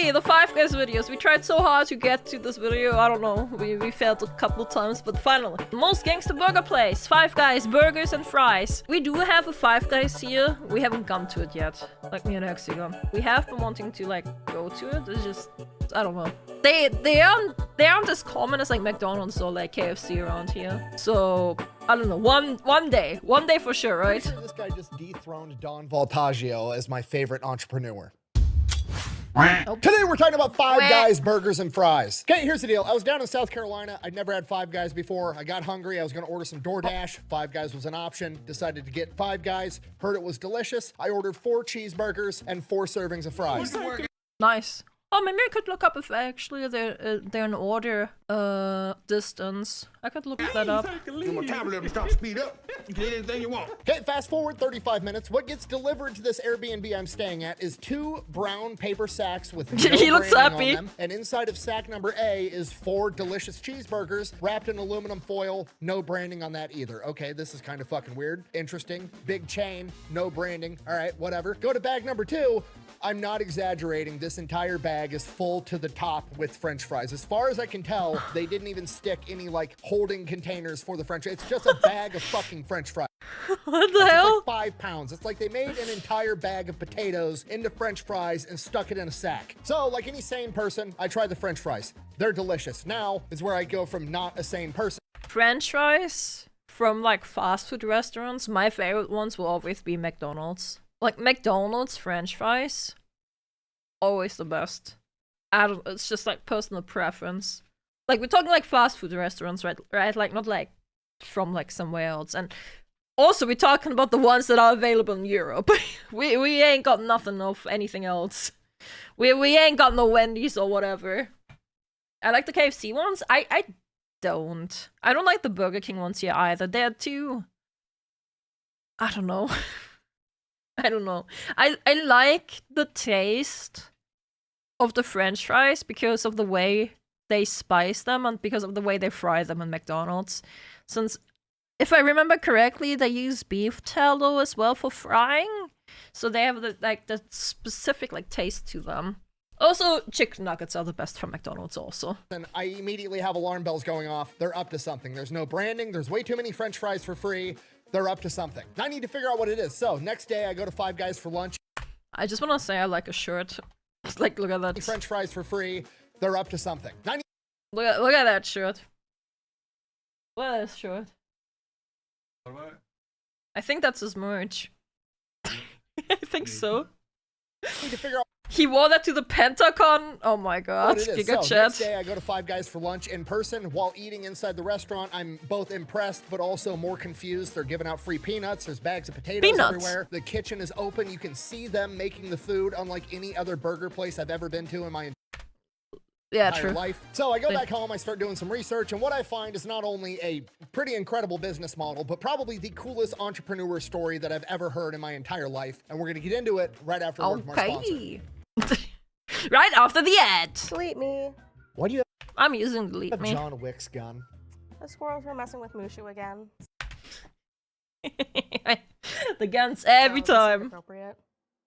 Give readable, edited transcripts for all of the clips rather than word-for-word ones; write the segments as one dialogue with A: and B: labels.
A: Finally, the Five Guys videos. We tried so hard to get to this video. I don't know. We failed a couple times, but finally. The most gangster burger place. Five Guys, burgers and fries. We do have a Five Guys here. We haven't gone to it yet. Like me and Hexagon. We have been wanting to like go to it. It's just, I don't know. They aren't as common as like McDonald's or like KFC around here. So I don't know. One day for sure, right?
B: Sure this guy just dethroned Don Voltaggio as my favorite entrepreneur. Today we're talking about Five Guys burgers and fries. Okay, here's the deal. I was down in South Carolina. I'd never had Five Guys before. I got hungry. I was going to order some DoorDash. Five Guys was an option. Decided to get Five Guys. Heard it was delicious. I ordered 4 cheeseburgers and 4 servings of fries.
A: Nice. Oh, maybe I could look up if actually they're in order distance. I could look that up.
B: Okay, fast forward 35 minutes. What gets delivered to this Airbnb I'm staying at is 2 brown paper sacks with no
A: He looks
B: branding
A: happy.
B: on them. And inside of sack number A is 4 delicious cheeseburgers wrapped in aluminum foil. No branding on that either. Okay, this is kind of fucking weird. Interesting. Big chain. No branding. All right, whatever. Go to bag number 2. I'm not exaggerating. This entire bag is full to the top with French fries. As far as I can tell, they didn't even stick any like holding containers for the French fries. It's just a bag of fucking French fries.
A: What the hell?
B: It's like 5 pounds. It's like they made an entire bag of potatoes into French fries and stuck it in a sack. So like any sane person, I tried the French fries. They're delicious. Now is where I go from not a sane person.
A: French fries from like fast food restaurants. My favorite ones will always be McDonald's. Like McDonald's French fries, always the best. It's just like personal preference. Like we're talking like fast food restaurants, right? Like not like from like somewhere else. And also we're talking about the ones that are available in Europe. we ain't got nothing of anything else. We ain't got no Wendy's or whatever. I like the KFC ones. I don't. I don't like the Burger King ones here either. They're too, I don't know. I don't know. I like the taste of the French fries because of the way they spice them and because of the way they fry them in McDonald's. Since, if I remember correctly, they use beef tallow as well for frying, so they have the specific like taste to them. Also, chicken nuggets are the best from McDonald's also.
B: And I immediately have alarm bells going off. They're up to something. There's no branding. There's way too many French fries for free. They're up to something. I need to figure out what it is. So next day I go to Five Guys for lunch.
A: I just want to say I like a shirt. Like, look at that.
B: French fries for free. They're up to something.
A: Look at that shirt. Look at this shirt.
C: What?
A: I think that's his merch. I think so.
B: I need to figure out
A: He wore that to the Pentagon. Oh my god.
B: what it is.
A: Giga
B: So
A: chat.
B: next day I go to Five Guys for lunch in person. While eating inside the restaurant, I'm both impressed but also more confused. They're giving out free peanuts. There's bags of potatoes everywhere. The kitchen is open. You can see them making the food unlike any other burger place I've ever been to in my entire life. So I go back home, I start doing some research, and what I find is not only a pretty incredible business model, but probably the coolest entrepreneur story that I've ever heard in my entire life. And we're gonna get into it right after a word from our sponsor.
A: Right after the ad.
D: Delete me.
B: Why do you
A: I'm using delete
B: have
A: me.
B: John Wick's gun?
D: The squirrels were messing with Mushu again.
A: The guns every
D: So, this is
A: time.
D: Appropriate.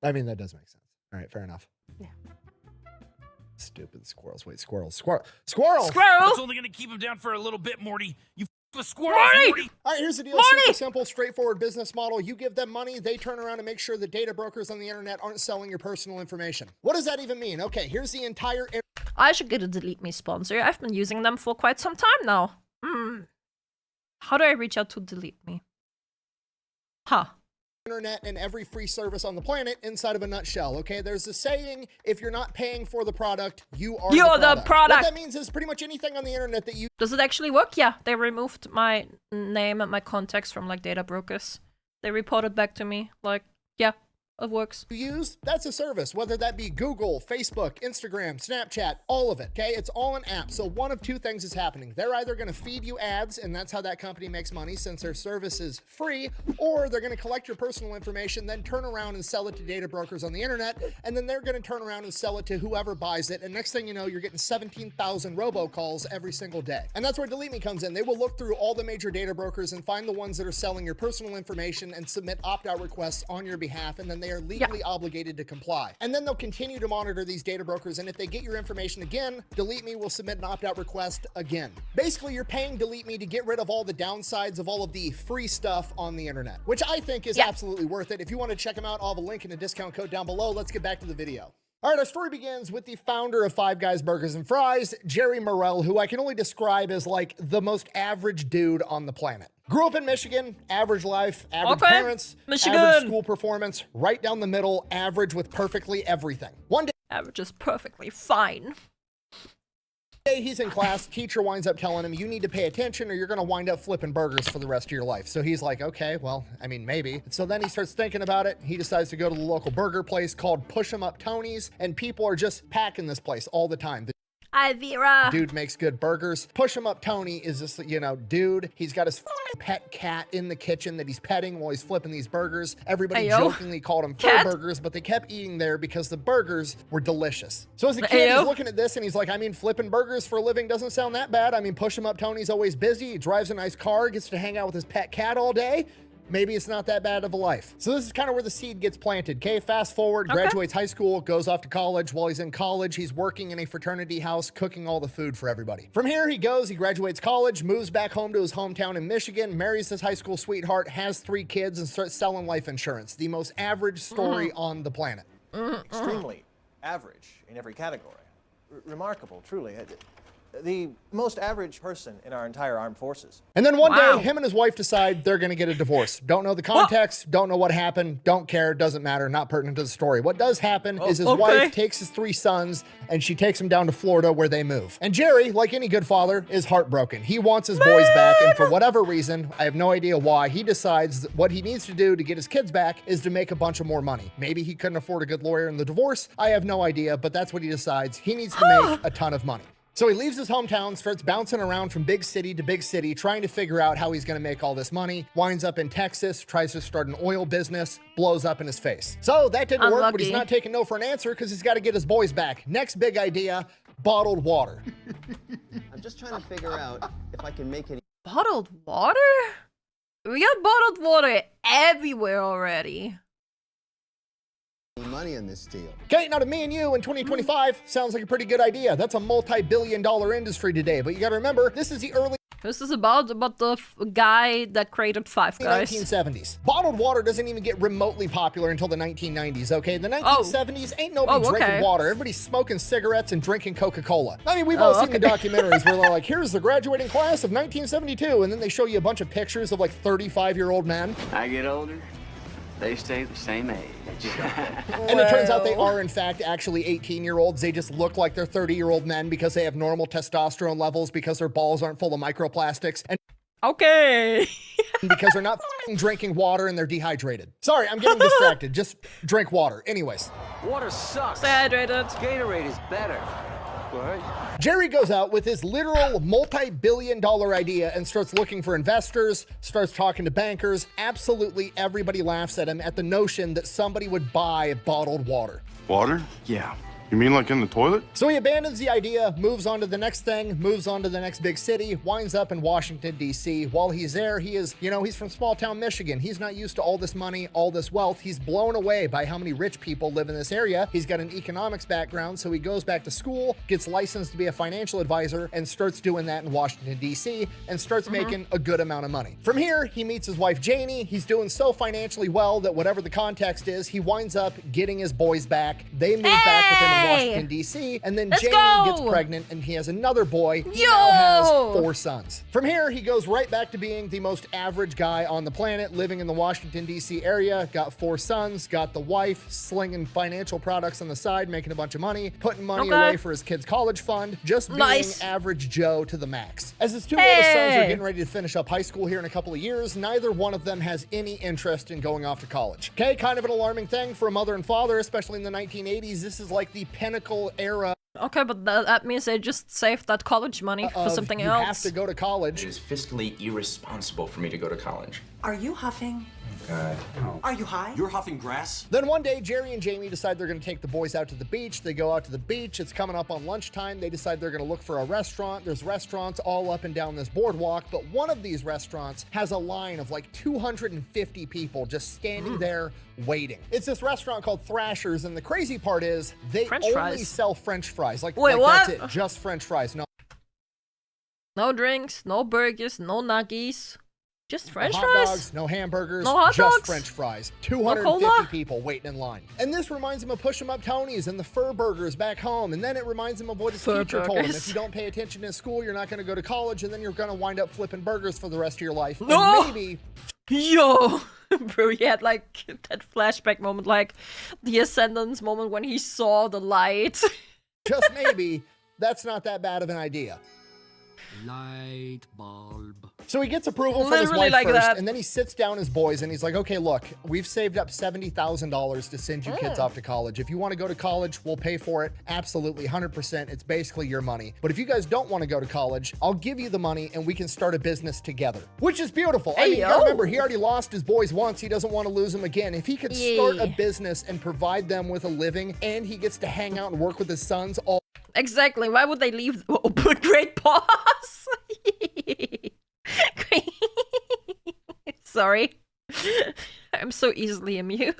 B: I mean, that does make sense. All right, fair enough.
D: Yeah.
B: Stupid squirrels. Wait, squirrels. Squirrels!
A: Squirrel!
E: That's only gonna keep him down for a little bit, Morty. You with squirrels, Morty!
B: All right, here's the deal.
A: Morty!
B: Super simple, straightforward business model. You give them money, they turn around and make sure the data brokers on the internet aren't selling your personal information. What does that even mean? Okay, here's the entire
A: I should get a delete me sponsor. I've been using them for quite some time now. How do I reach out to delete me? Huh.
B: internet and every free service on the planet inside of a nutshell. Okay, there's a saying: if you're not paying for the product, you're the product. What that means is pretty much anything on the internet that you
A: Does it actually work? Yeah, they removed my name and my contacts from like data brokers. They reported back to me like, yeah, it works.
B: use, that's a service, whether that be Google, Facebook, Instagram, Snapchat, all of it, okay? It's all an app. So one of two things is happening. They're either going to feed you ads, and that's how that company makes money since their service is free, or they're going to collect your personal information, then turn around and sell it to data brokers on the internet, and then they're going to turn around and sell it to whoever buys it, and next thing you know, you're getting 17,000 robocalls every single day. And that's where Delete Me comes in. They will look through all the major data brokers and find the ones that are selling your personal information and submit opt-out requests on your behalf, and then they they are legally obligated to comply. And then they'll continue to monitor these data brokers, and if they get your information again, Delete Me will submit an opt-out request again. Basically, you're paying Delete Me to get rid of all the downsides of all of the free stuff on the internet, which I think is absolutely worth it. If you want to check them out, I'll have a link and a discount code down below. Let's get back to the video. All right, our story begins with the founder of Five Guys Burgers and Fries, Jerry Murrell, who I can only describe as like the most average dude on the planet. Grew up in Michigan, average life, average parents, average school performance, right down the middle, average with perfectly everything. One day,
A: average is perfectly fine.
B: He's in class, teacher winds up telling him, you need to pay attention or you're gonna wind up flipping burgers for the rest of your life. So he's like, okay, well, I mean, maybe. So then he starts thinking about it. He decides to go to the local burger place called Push 'em Up Tony's, and people are just packing this place all the time.
A: Hi, Vera.
B: Dude makes good burgers. Push 'em Up Tony is this, you know, dude. He's got his pet cat in the kitchen that he's petting while he's flipping these burgers. Everybody jokingly called him fur burgers, but they kept eating there because the burgers were delicious. So as a kid, he's looking at this and he's like, I mean, flipping burgers for a living doesn't sound that bad. I mean, Push 'em Up Tony's always busy. He drives a nice car, gets to hang out with his pet cat all day. Maybe it's not that bad of a life. So this is kind of where the seed gets planted. Okay, fast forward, graduates high school, goes off to college. While he's in college, he's working in a fraternity house, cooking all the food for everybody. From here, he graduates college, moves back home to his hometown in Michigan, marries his high school sweetheart, has 3 kids, and starts selling life insurance. The most average story on the planet.
F: Extremely average in every category. Remarkable, truly. The most average person in our entire armed forces.
B: And then one day, him and his wife decide they're gonna get a divorce. Don't know the context, don't know what happened, don't care, doesn't matter, not pertinent to the story. What does happen is his wife takes his 3 sons and she takes them down to Florida where they move. And Jerry, like any good father, is heartbroken. He wants his boys back, and for whatever reason, I have no idea why, he decides that what he needs to do to get his kids back is to make a bunch of more money. Maybe he couldn't afford a good lawyer in the divorce, I have no idea, but that's what he decides. He needs to make a ton of money. So he leaves his hometown, starts bouncing around from big city to big city, trying to figure out how he's gonna make all this money, winds up in Texas, tries to start an oil business, blows up in his face. So that didn't work, but he's not taking no for an answer because he's gotta get his boys back. Next big idea, bottled water.
G: I'm just trying to figure out if I can make any
A: Bottled water? We got bottled water everywhere already.
G: money in this deal.
B: Okay, now to me and you in 2025, sounds like a pretty good idea. That's a multi-billion-dollar industry today, but you gotta remember, this is the early
A: This is about the guy that created Five Guys.
B: 1970s. Bottled water doesn't even get remotely popular until the 1990s, okay? The 1970s ain't nobody drinking water. Everybody's smoking cigarettes and drinking Coca-Cola. I mean, we've all seen the documentaries where they're like, here's the graduating class of 1972, and then they show you a bunch of pictures of like 35-year-old men.
H: I get older, they stay the same age.
B: And it turns out they are, in fact, actually 18-year-olds. They just look like they're 30-year-old men because they have normal testosterone levels because their balls aren't full of microplastics. And because they're not drinking water and they're dehydrated. Sorry, I'm getting distracted. Just drink water. Anyways.
H: Water sucks.
A: Stay hydrated.
H: Gatorade is better. What?
B: Jerry goes out with his literal multi-billion-dollar idea and starts looking for investors, starts talking to bankers. Absolutely everybody laughs at him at the notion that somebody would buy bottled water.
C: Water?
H: Yeah.
C: You mean like in the toilet?
B: So he abandons the idea, moves on to the next thing, moves on to the next big city, winds up in Washington, D.C. While he's there, he is, you know, he's from small town Michigan. He's not used to all this money, all this wealth. He's blown away by how many rich people live in this area. He's got an economics background, so he goes back to school, gets licensed to be a financial advisor, and starts doing that in Washington, D.C., and starts making a good amount of money. From here, he meets his wife, Janie. He's doing so financially well that whatever the context is, he winds up getting his boys back. They move back with him in Washington, D.C., and then Janie gets pregnant and he has another boy. He now has 4 sons. From here, he goes right back to being the most average guy on the planet, living in the Washington, D.C. area, got 4 sons, got the wife, slinging financial products on the side, making a bunch of money, putting money away for his kids' college fund, just being average Joe to the max. As his 2 little sons are getting ready to finish up high school here in a couple of years, neither one of them has any interest in going off to college. Okay, kind of an alarming thing for a mother and father, especially in the 1980s. This is like the pinnacle era.
A: Okay, but that means they just saved that college money for something else.
B: You have to go to college.
I: It is fiscally irresponsible for me to go to college.
J: Are you huffing?
C: God.
I: Are you high?
E: You're huffing grass?
B: Then one day, Jerry and Jamie decide they're going to take the boys out to the beach. They go out to the beach. It's coming up on lunchtime. They decide they're going to look for a restaurant. There's restaurants all up and down this boardwalk, but one of these restaurants has a line of like 250 people just standing there waiting. It's this restaurant called Thrasher's, and the crazy part is they only sell French fries. Like,
A: wait,
B: like
A: what?
B: That's it, just French fries.
A: No drinks, no burgers, no nuggies. Just French
B: hot
A: fries?
B: dogs, no hamburgers,
A: no hot
B: just
A: dogs?
B: French fries. 250 people waiting in line. And this reminds him of Push 'em Up Tony's and the Fur Burgers back home. And then it reminds him of what his teacher told him. If you don't pay attention in school, you're not going to go to college, and then you're going to wind up flipping burgers for the rest of your life.
A: No!
B: And maybe...
A: Yo! Bro, he had like that flashback moment, like the Ascendance moment when he saw the light.
B: Just maybe, that's not that bad of an idea.
E: Light bulb.
B: So he gets approval from his
A: Literally
B: wife
A: like
B: first,
A: that.
B: and then he sits down his boys and he's like, okay, look, we've saved up $70,000 to send you kids off to college. If you want to go to college, we'll pay for it. Absolutely, 100%. It's basically your money. But if you guys don't want to go to college, I'll give you the money and we can start a business together. Which is beautiful. I mean, you gotta remember, he already lost his boys once. He doesn't want to lose them again. If he could start a business and provide them with a living, and he gets to hang out and work with his sons all...
A: Exactly. Why would they leave? Oh, great pause. Sorry. I'm so easily amused.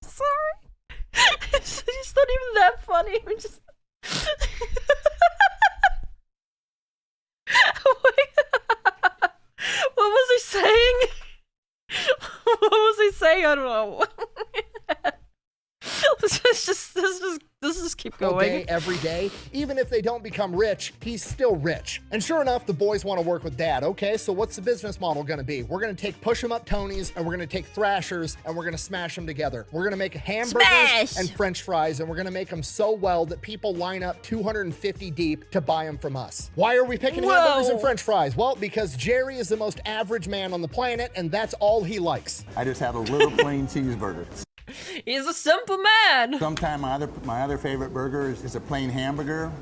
A: Sorry. It's not even that funny. I'm just... What was he saying? What was he saying? I don't know. Let's just keep going.
B: All day, every day. Even if they don't become rich, he's still rich. And sure enough, the boys want to work with Dad. Okay, so what's the business model going to be? We're going to take Push 'em Up Tony's, and we're going to take Thrasher's, and we're going to smash them together. We're going to make hamburgers and French fries, and we're going to make them so well that people line up 250 deep to buy them from us. Why are we picking hamburgers and French fries? Well, because Jerry is the most average man on the planet, and that's all he likes.
J: I just have a little plain cheeseburger.
A: He's a simple man.
J: Sometimes my other favorite burger is a plain hamburger,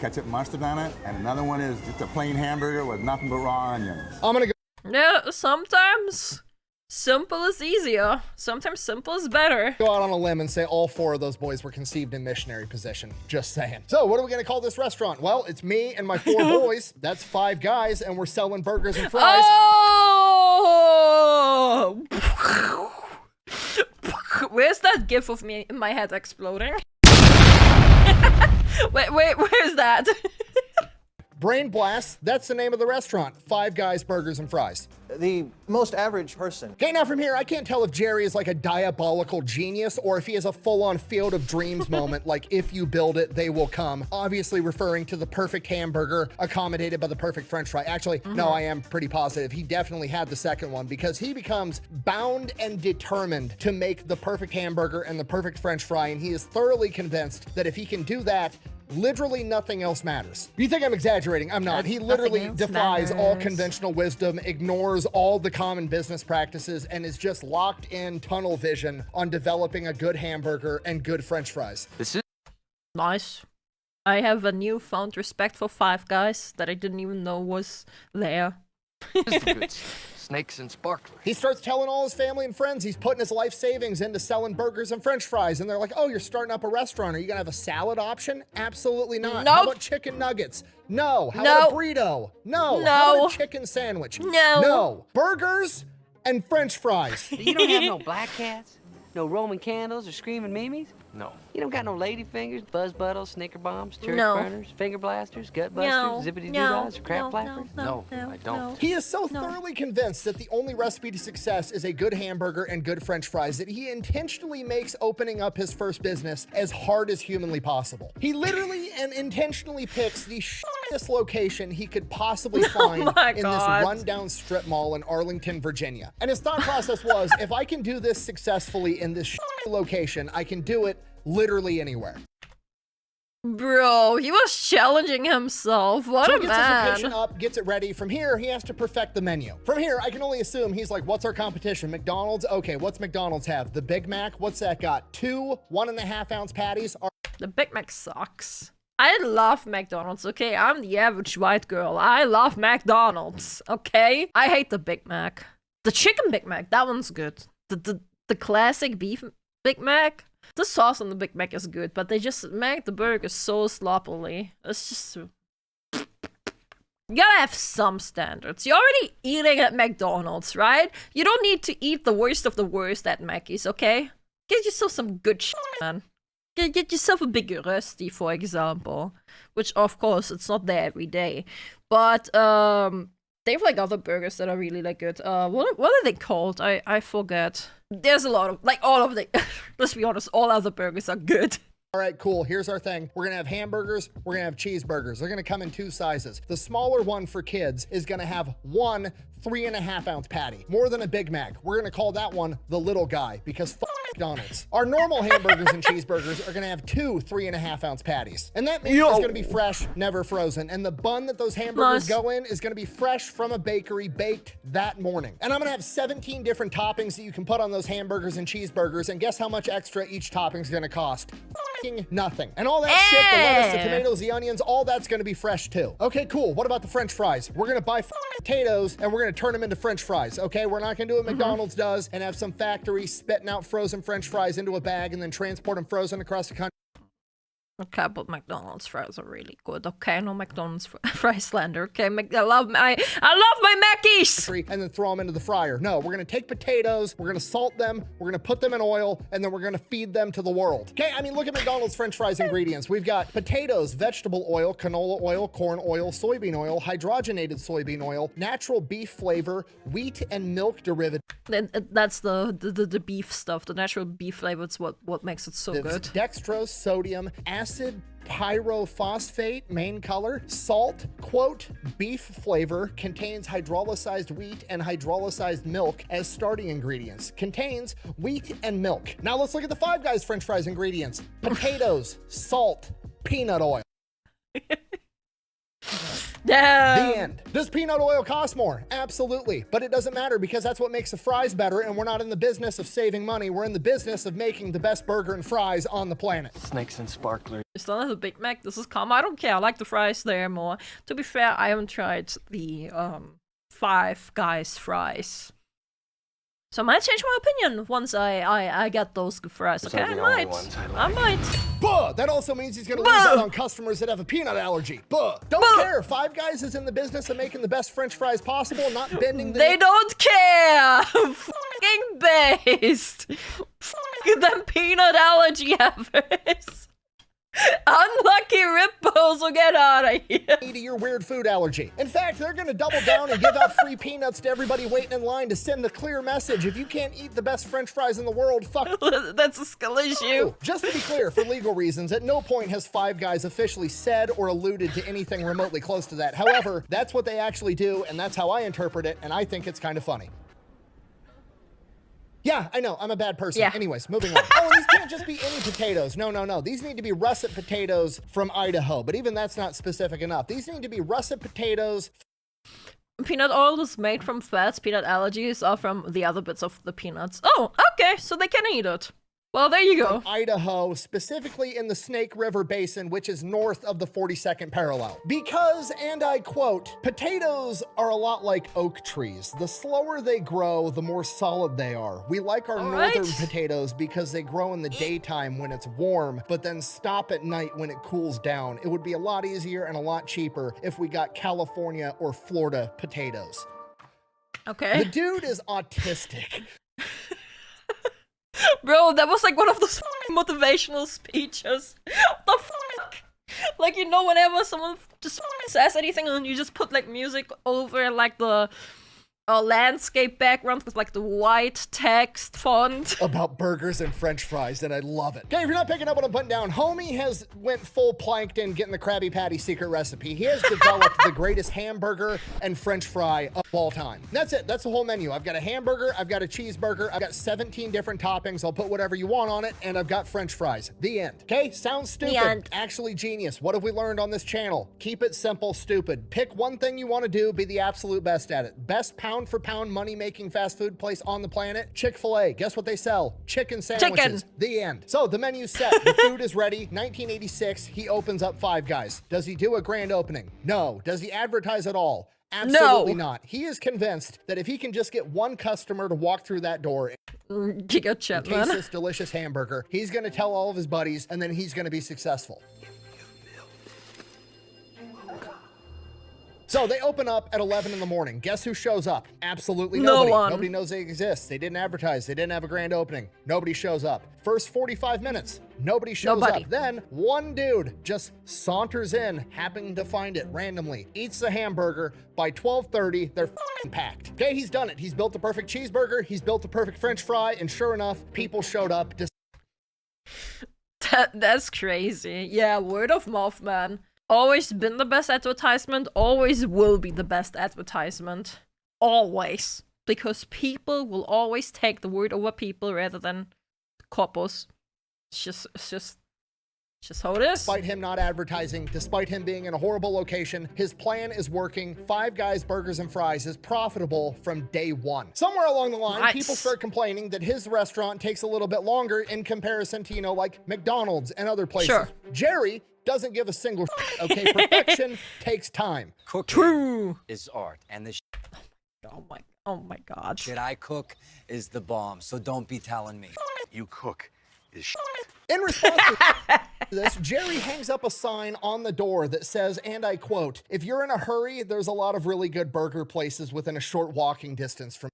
J: ketchup mustard on it, and another one is just a plain hamburger with nothing but raw onions.
B: I'm gonna go.
A: No, sometimes simple is easier. Sometimes simple is better.
B: Go out on a limb and say all 4 of those boys were conceived in missionary position. Just saying. So what are we gonna call this restaurant? Well, it's me and my 4 boys. That's 5 guys, and we're selling burgers and fries.
A: Oh! Where's that gif of me in my head exploding? wait, where's that?
B: Brain Blast, that's the name of the restaurant. 5 guys, burgers, and fries.
F: The most average person.
B: Okay, now from here, I can't tell if Jerry is like a diabolical genius or if he has a full-on Field of Dreams moment, like if you build it, they will come. Obviously referring to the perfect hamburger accommodated by the perfect French fry. Actually, no, I am pretty positive. He definitely had the second one because he becomes bound and determined to make the perfect hamburger and the perfect French fry, and he is thoroughly convinced that if he can do that, literally nothing else matters. You think I'm exaggerating? I'm not. He literally defies all conventional wisdom, ignores all the common business practices, and is just locked in tunnel vision on developing a good hamburger and good French fries.
H: This is
A: Nice. I have a newfound respect for 5 guys that I didn't even know was there.
H: the good stuff. Snakes and sparklers.
B: He starts telling all his family and friends he's putting his life savings into selling burgers and French fries, and they're like, oh, you're starting up a restaurant. Are you gonna have a salad option? Absolutely not.
A: Nope.
B: How about chicken nuggets? No. How
A: Nope.
B: about a burrito? No.
A: No.
B: How about a chicken sandwich?
A: No.
B: No. Burgers and French fries.
K: You don't have no black cats? No Roman candles or screaming memes?
H: No.
K: You don't got no lady fingers, buzz buttles, snicker bombs, church
A: No.
K: burners, finger blasters, gut
A: No.
K: busters, zippity
A: No.
K: doodads, crap flappers?
H: No, I don't.
B: He is so thoroughly convinced that the only recipe to success is a good hamburger and good French fries that he intentionally makes opening up his first business as hard as humanly possible. He literally and intentionally picks the shittiest location he could possibly find in this rundown strip mall in Arlington, Virginia. And his thought process was, if I can do this successfully in this shitty location, I can do it literally anywhere.
A: Bro, he was challenging himself. What
B: So
A: a
B: he gets his location
A: man.
B: up, gets it ready. From here, he has to perfect the menu. From here, I can only assume he's like, what's our competition? McDonald's? Okay, what's McDonald's have? The Big Mac? What's that got? 2 1.5-ounce patties?
A: The Big Mac sucks. I love McDonald's, okay? I'm the average white girl. I love McDonald's, okay? I hate the Big Mac. The chicken Big Mac, that one's good. The classic beef Big Mac. The sauce on the Big Mac is good, but they just make the burger so sloppily. It's just... You gotta have some standards. You're already eating at McDonald's, right? You don't need to eat the worst of the worst at Mackey's, okay? Get yourself some good shit, man. Get yourself a big Rusty, for example. Which, of course, it's not there every day. But, they have, like, other burgers that are really, like, good. What are they called? I forget. There's a lot of, like, all of the... Let's be honest, all other burgers are good.
B: All right, cool. Here's our thing. We're gonna have hamburgers. We're gonna have cheeseburgers. They're gonna come in 2 sizes. The smaller one for kids is gonna have 1 3.5-ounce patty, more than a Big Mac. We're gonna call that one the little guy because McDonald's. Our normal hamburgers and cheeseburgers are gonna have 2 3.5-ounce patties, and that means it's gonna be fresh, never frozen. And the bun that those hamburgers go in is gonna be fresh from a bakery, baked that morning. And I'm gonna have 17 different toppings that you can put on those hamburgers and cheeseburgers. And guess how much extra each topping is gonna cost? Nothing. And all that shit, the lettuce, the tomatoes, the onions, all that's gonna be fresh too. Okay, cool. What about the French fries? We're gonna buy potatoes and we're gonna turn them into French fries. Okay, we're not gonna do what McDonald's does and have some factory spitting out frozen French fries into a bag and then transport them frozen across the country.
A: Okay, but McDonald's fries are really good. Okay, no McDonald's fries slander. Okay, I love my Mackies!
B: And then throw them into the fryer. No, we're gonna take potatoes, we're gonna salt them, we're gonna put them in oil, and then we're gonna feed them to the world. Okay, I mean, look at McDonald's French fries ingredients. We've got potatoes, vegetable oil, canola oil, corn oil, soybean oil, hydrogenated soybean oil, natural beef flavor, wheat and milk derivative.
A: That's the beef stuff. The natural beef flavor is what makes it so good.
B: Dextrose, sodium, acid pyrophosphate, main color, salt, quote, beef flavor, contains hydrolyzed wheat and hydrolyzed milk as starting ingredients, contains wheat and milk. Now let's look at the Five Guys French fries ingredients. Potatoes, salt, peanut oil.
A: Damn.
B: The end. Does peanut oil cost more? Absolutely. But it doesn't matter because that's what makes the fries better, and we're not in the business of saving money. We're in the business of making the best burger and fries on the planet.
H: Snakes and sparklers.
A: It's not a Big Mac. This is calm. I don't care. I like the fries there more. To be fair, I haven't tried the Five Guys fries. So I might change my opinion once I get those good fries. Okay, I might.
B: Buh! That also means he's gonna lose out on customers that have a peanut allergy. Buh! Don't care. Five Guys is in the business of making the best French fries possible, not bending the...
A: They don't care! Fucking based! Fuck them peanut allergy havers! Unlucky rippos will get out of here.
B: To your weird food allergy. In fact, they're gonna double down and give out free peanuts to everybody waiting in line to send the clear message. If you can't eat the best French fries in the world, fuck.
A: That's a skill issue.
B: Just to be clear, for legal reasons, at no point has Five Guys officially said or alluded to anything remotely close to that. However, that's what they actually do, and that's how I interpret it, and I think it's kind of funny. Yeah, I know, I'm a bad person.
A: Yeah.
B: Anyways, moving on. Oh, these can't just be any potatoes. No. These need to be russet potatoes from Idaho, but even that's not specific enough. These need to be russet potatoes.
A: Peanut oil is made from fats. Peanut allergies are from the other bits of the peanuts. Oh, okay, so they can eat it. Well, there you go.
B: From Idaho, specifically in the Snake River Basin, which is north of the 42nd parallel. Because, and I quote, potatoes are a lot like oak trees. The slower they grow, the more solid they are. We like our northern potatoes because they grow in the daytime when it's warm, but then stop at night when it cools down. It would be a lot easier and a lot cheaper if we got California or Florida potatoes.
A: Okay.
B: The dude is autistic.
A: Bro, that was like one of those motivational speeches. What the fuck? Like, you know, whenever someone just says anything and you just put like music over like the a landscape background with like the white text font.
B: About burgers and french fries, and I love it. Okay, if you're not picking up what I'm putting down, homie has went full plankton getting the Krabby Patty secret recipe. He has developed the greatest hamburger and french fry of all time. That's it. That's the whole menu. I've got a hamburger, I've got a cheeseburger, I've got 17 different toppings. I'll put whatever you want on it, and I've got french fries. The end. Okay, sounds stupid.
A: The end.
B: Actually genius. What have we learned on this channel? Keep it simple, stupid. Pick one thing you want to do, be the absolute best at it. Best pound for pound money-making fast food place on the planet, Chick-fil-A. Guess what they sell? Chicken sandwiches. The end. So the menu's set. The food is ready. 1986, he opens up Five Guys. Does he do a grand opening? No. Does he advertise at all? Absolutely not. He is convinced that if he can just get one customer to walk through that door and taste this delicious hamburger, he's going to tell all of his buddies, and then he's going to be successful. So they open up at 11 in the morning. Guess who shows up? Absolutely nobody.
A: No one.
B: Nobody knows they exist. They didn't advertise. They didn't have a grand opening. Nobody shows up. First 45 minutes, nobody shows up. Then one dude just saunters in, happening to find it randomly, eats the hamburger. By 12:30, they're packed. Okay, he's done it. He's built the perfect cheeseburger. He's built the perfect french fry. And sure enough, people showed up.
A: That's crazy. Yeah, word of mouth, man. Always been the best advertisement, always will be the best advertisement. Always. Because people will always take the word over people rather than couples. It's just how it is.
B: Despite him not advertising, despite him being in a horrible location, his plan is working. Five Guys Burgers and Fries is profitable from day one. Somewhere along the line, people start complaining that his restaurant takes a little bit longer in comparison to, you know, like McDonald's and other places.
A: Sure.
B: Jerry doesn't give a single shit, okay? Perfection takes time.
I: Cooking is art, and the
A: oh my god.
I: shit I cook is the bomb, so don't be telling me. You cook is shit.
B: In response to this, Jerry hangs up a sign on the door that says, and I quote, "If you're in a hurry, there's a lot of really good burger places within a short walking distance from."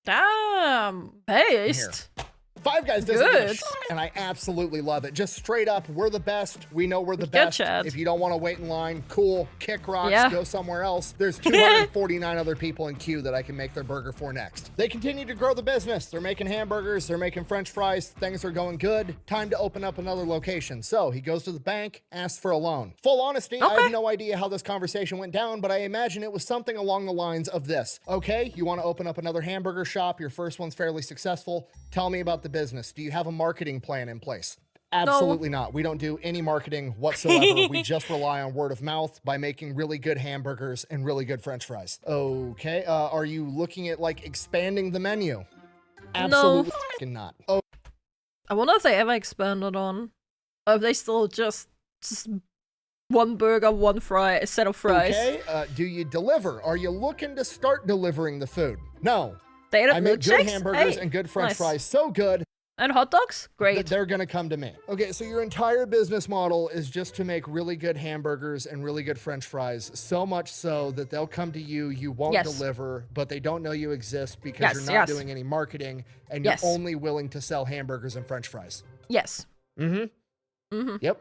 A: Damn, based.
B: Here. Five Guys doesn't give a shit, and I absolutely love it. Just straight up, we're the best. We know we're the best. If you don't want to wait in line, cool, kick rocks, go somewhere else. There's 249 other people in queue that I can make their burger for next. They continue to grow the business. They're making hamburgers, they're making french fries, things are going good. Time to open up another location. So he goes to the bank, asks for a loan. Full honesty, I have no idea how this conversation went down, but I imagine it was something along the lines of this. Okay, you want to open up another hamburger shop, your first one's fairly successful. Tell me about the business. Do you have a marketing plan in place? Absolutely not. We don't do any marketing whatsoever. We just rely on word of mouth by making really good hamburgers and really good french fries. Okay, are you looking at like expanding the menu? Absolutely not. Oh,
A: I wonder if they ever expanded on, or if they still just one burger, one fry, a set of fries.
B: Okay, do you deliver? Are you looking to start delivering the food? No.
A: I
B: make good hamburgers and good french fries so good.
A: And hot dogs? Great.
B: They're gonna come to me. Okay, so your entire business model is just to make really good hamburgers and really good french fries, so much so that they'll come to you, you won't deliver, but they don't know you exist because you're not doing any marketing and you're only willing to sell hamburgers and french fries.
A: Yes.
B: Yep.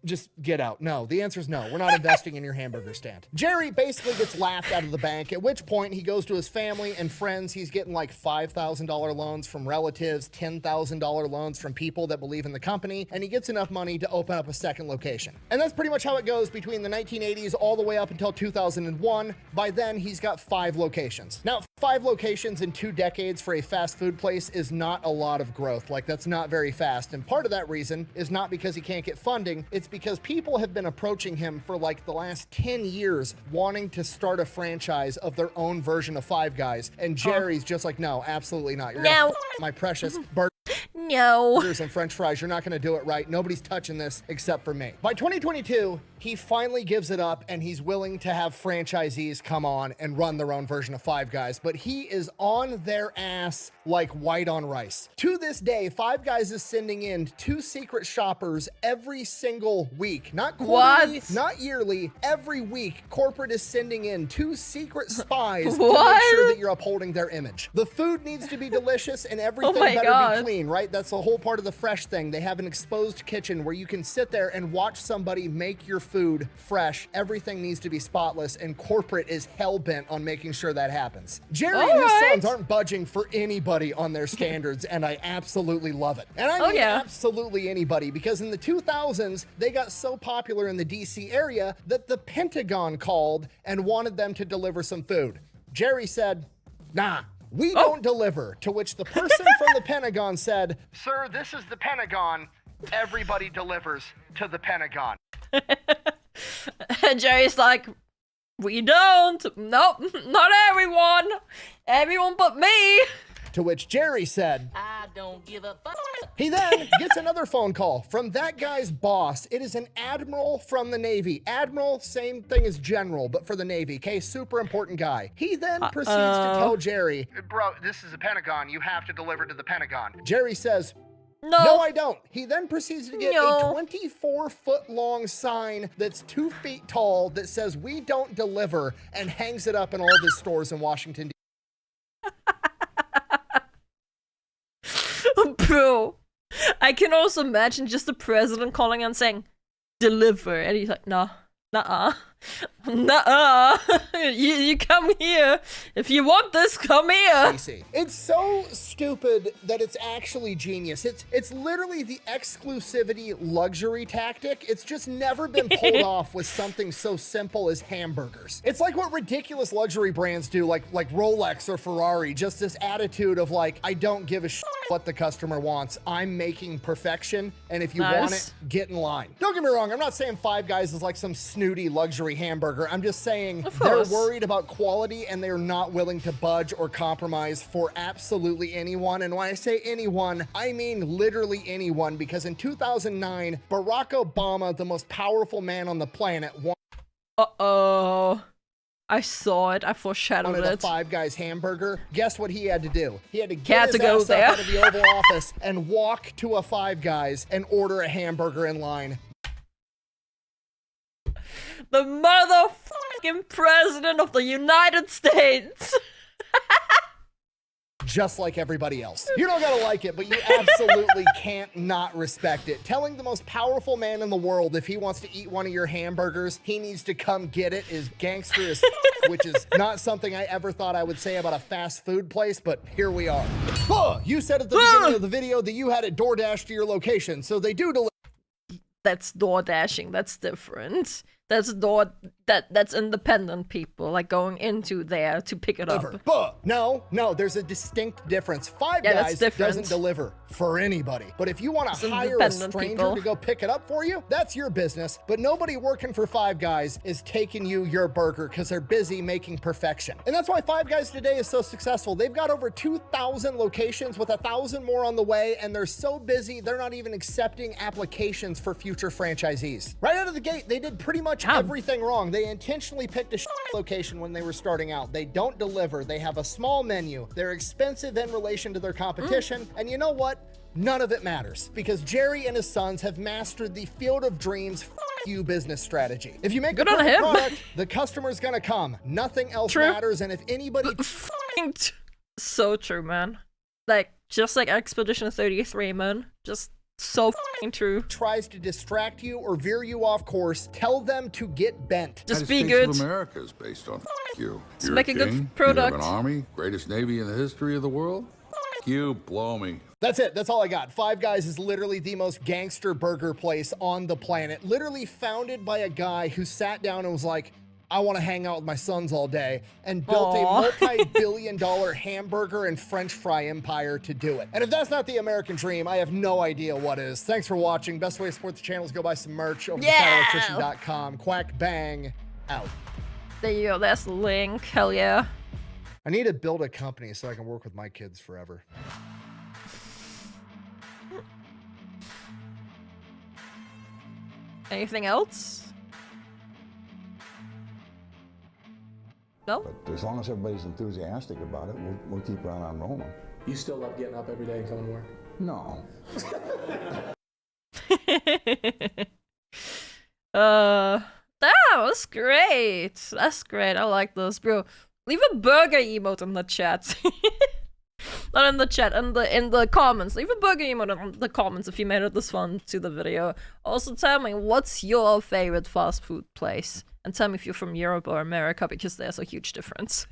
B: Just get out. No, the answer is no. We're not investing in your hamburger stand. Jerry basically gets laughed out of the bank, at which point he goes to his family and friends. He's getting like $5,000 loans from relatives, $10,000 loans from people that believe in the company, and he gets enough money to open up a second location. And that's pretty much how it goes between the 1980s all the way up until 2001. By then, he's got 5 locations. Now, 5 locations in 2 decades for a fast food place is not a lot of growth. Like, that's not very fast. And part of that reason is not because he can't get funding, it's because people have been approaching him for like the last 10 years wanting to start a franchise of their own version of Five Guys. And Jerry's just like, no, absolutely not. You're gonna my precious burgers and french fries. You're not gonna do it right. Nobody's touching this except for me. By 2022, he finally gives it up and he's willing to have franchisees come on and run their own version of Five Guys, but he is on their ass like white on rice. To this day, Five Guys is sending in 2 secret shoppers every single week. Not quarterly, not yearly, every week. Corporate is sending in 2 secret spies to make sure that you're upholding their image. The food needs to be delicious and everything better be clean, right? right? That's the whole part of the fresh thing. They have an exposed kitchen where you can sit there and watch somebody make your food fresh. Everything needs to be spotless, and corporate is hell-bent on making sure that happens. Jerry and his sons aren't budging for anybody on their standards, and I absolutely love it. And I mean absolutely anybody, because in the 2000s, they got so popular in the DC area that the Pentagon called and wanted them to deliver some food. Jerry said, nah, we don't deliver, to which the person from the Pentagon said, sir, this is the Pentagon. Everybody delivers to the Pentagon.
A: And Jerry's like, we don't. Nope, not everyone. Everyone but me.
B: To which Jerry said,
K: I don't give a fuck.
B: He then gets another phone call from that guy's boss. It is an admiral from the Navy. Admiral, same thing as general, but for the Navy. Okay, super important guy. He then proceeds to tell Jerry, bro, this is the Pentagon. You have to deliver to the Pentagon. Jerry says, no, I don't. He then proceeds to get a 24-foot-long sign that's 2 feet tall that says, we don't deliver, and hangs it up in all of his stores in Washington, D.C.
A: Bro, I can also imagine just the president calling and saying, deliver. And he's like, nah, nuh-uh. Nuh-uh. you come here. If you want this, come here.
B: It's so stupid that it's actually genius. It's literally the exclusivity luxury tactic. It's just never been pulled off with something so simple as hamburgers. It's like what ridiculous luxury brands do, like Rolex or Ferrari. Just this attitude of like, I don't give a shit what the customer wants. I'm making perfection, and if you want it, get in line. Don't get me wrong, I'm not saying Five Guys is like some snooty luxury hamburger. I'm just saying they're worried about quality and they're not willing to budge or compromise for absolutely anyone. And when I say anyone, I mean literally anyone, because in 2009, Barack Obama, the most powerful man on the planet,
A: I saw it. I foreshadowed
B: wanted
A: it.
B: a Five Guys hamburger. Guess what he had to do? He had to get his ass up out of the Oval Office and walk to a Five Guys and order a hamburger in line.
A: The motherfucking president of the United States.
B: Just like everybody else. You don't gotta like it, but you absolutely can't not respect it. Telling the most powerful man in the world if he wants to eat one of your hamburgers, he needs to come get it is gangster as which is not something I ever thought I would say about a fast food place, but here we are. You said at the beginning of the video that you had it DoorDash to your location, so they do deliver.
A: That's door dashing. That's different. That's that's independent people like going into there to pick it up.
B: No, there's a distinct difference. Five Guys doesn't deliver for anybody. But if you want to hire a stranger to go pick it up for you, that's your business. But nobody working for Five Guys is taking you your burger because they're busy making perfection. And that's why Five Guys today is so successful. They've got over 2,000 locations with 1,000 more on the way, and they're so busy they're not even accepting applications for future franchisees. Right out of the gate, they did pretty much everything wrong. They intentionally picked a location when they were starting out. They don't deliver. They have a small menu. They're expensive in relation to their competition. And you know what? None of it matters, because Jerry and his sons have mastered the field of dreams you business strategy. If you make a perfect product, the customer's gonna come. Nothing else matters. And if anybody
A: so true, man. Like just like Expedition 33, man. Just so true.
B: Tries to distract you or veer you off course, tell them to get bent.
A: Just be good.
L: America is based on you.
A: Just make a good product.
L: You have an army, greatest navy in the history of the world. You blow me.
B: That's it. That's all I got. Five Guys is literally the most gangster burger place on the planet. Literally founded by a guy who sat down and was like, I want to hang out with my sons all day, and built a multi-billion-dollar hamburger and French fry empire to do it. And if that's not the American dream, I have no idea what is. Thanks for watching. Best way to support the channel is go buy some merch over at thefatelelectrician.com. Quack bang out.
A: There you go. That's the link. Hell yeah.
B: I need to build a company so I can work with my kids forever.
A: Anything else? No?
J: But as long as everybody's enthusiastic about it, we'll keep on rolling.
M: You still love getting up every day and coming to work?
J: No.
A: That was great. That's great. I like those, bro. Leave a burger emote in the chat. Not in the chat, in the comments. Leave a burger emote in the comments if you made it this fun to the video. Also tell me, what's your favorite fast food place? And tell me if you're from Europe or America, because there's a huge difference.